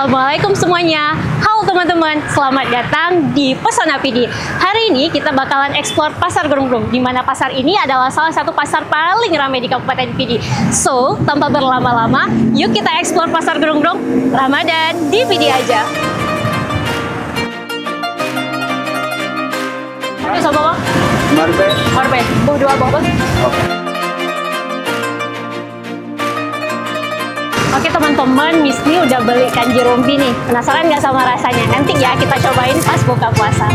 Assalamualaikum semuanya. Halo teman-teman, selamat datang di Pesona PD. Hari ini kita bakalan eksplor Pasar Gerung-Gerung, di mana pasar ini adalah salah satu pasar paling ramai di Kabupaten PD. So, tanpa berlama-lama, yuk kita eksplor Pasar Gerung-Gerung Ramadan di PD aja. Oke, sama Bang? Marbe. Dua Bang. Oke teman-teman, Misni udah beli kanji rombi nih. Penasaran nggak sama rasanya? Nanti ya kita cobain pas buka puasa.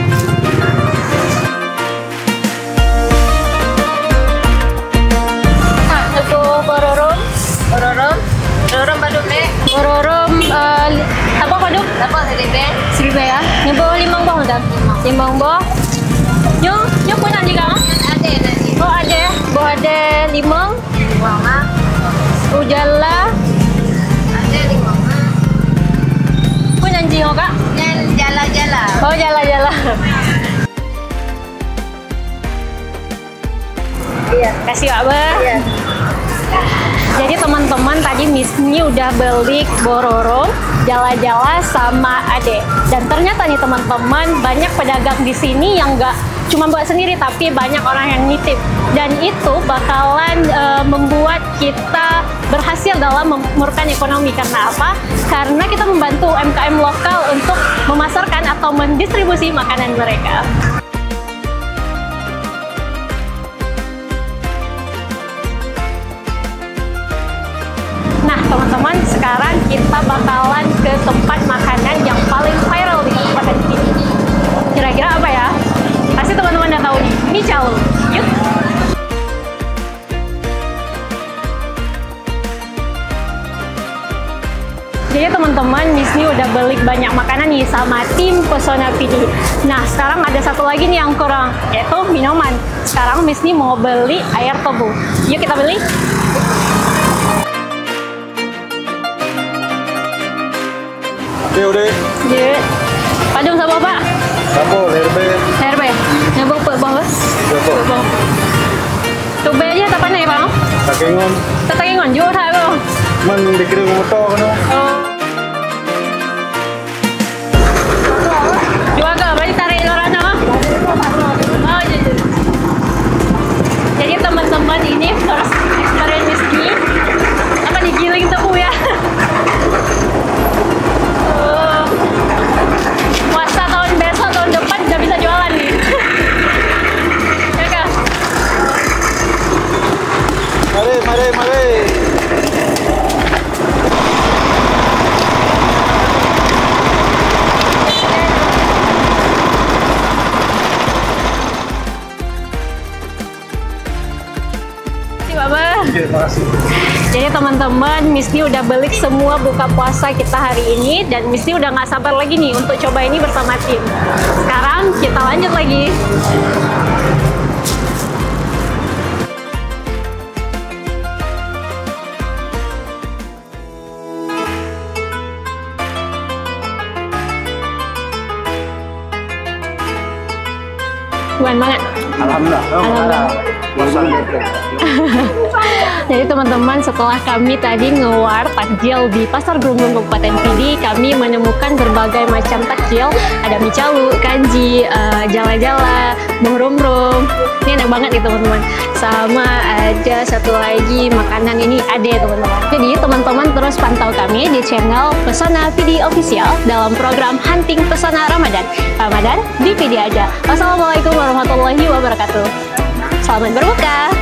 Nah, untuk bororom baduk nih. Bororom apa baduk? Dapat Seribu ya. Ini bawa 5 boh udah. 5 boh. Nyo pun nanti kan? Ada nanti. Oh ada ya. Bawa ada 5. Mama. Ujala. Anjing oh kak? Jala-jala. Oh jala-jala. Iya. Kasih Pak Ber. Iya. Jadi teman-teman tadi Misni udah beli bororo, jala-jala sama Ade. Dan ternyata nih teman-teman banyak pedagang di sini yang nggak cuma buat sendiri tapi banyak orang yang nitip. Dan itu bakalan membuat kita berhasil dalam memurahkan ekonomi. Karena apa? Karena kita membantu UMKM lokal untuk memasarkan atau mendistribusi makanan mereka. Nah teman-teman, sekarang kita bakalan ke tempat makanan yang paling viral di Kabupaten ini. Kira-kira apa ya? Pasti teman-teman udah tahu nih, mie calu. Yuk! Jadi teman-teman, Misni udah beli banyak makanan nih sama tim Pesona PD. Nah, sekarang ada satu lagi nih yang kurang, yaitu minuman. Sekarang Misni mau beli air tebu. Yuk kita beli! Udah. Yuk! Padung sama apa? Sapo, herbe. Herbe. Nyambung pe bawah. Sapo. Coba aja tapan ya, Bang. Takengon. Takengon juga thay Bang. Man dikirim motor kan. Oh. Jual ke? Berarti tarik orang apa? Oh, jadi teman-teman ini first experience Misni apa nih giling tebu ya? Puasa tahun besok, tahun depan udah bisa jualan nih. Ya kan? Mari. Terima kasih. Jadi teman-teman, Misni udah beli semua buka puasa kita hari ini dan Misni udah nggak sabar lagi nih untuk coba ini bersama tim. Sekarang kita lanjut lagi. Keren banget. Alhamdulillah. Jadi teman-teman, setelah kami tadi ngewar takjil di Pasar Gerung-Gerung Kabupaten PD, kami menemukan berbagai macam takjil. Ada mie calu, kanji, jala-jala, bong-rom-rom. Ini enak banget nih teman-teman. Sama ada satu lagi makanan ini ada teman-teman. Jadi teman-teman terus pantau kami di channel Pesona PD Official dalam program Hunting Pesona Ramadan. Ramadan di PD aja. Wassalamualaikum warahmatullahi wabarakatuh. Selamat berbuka.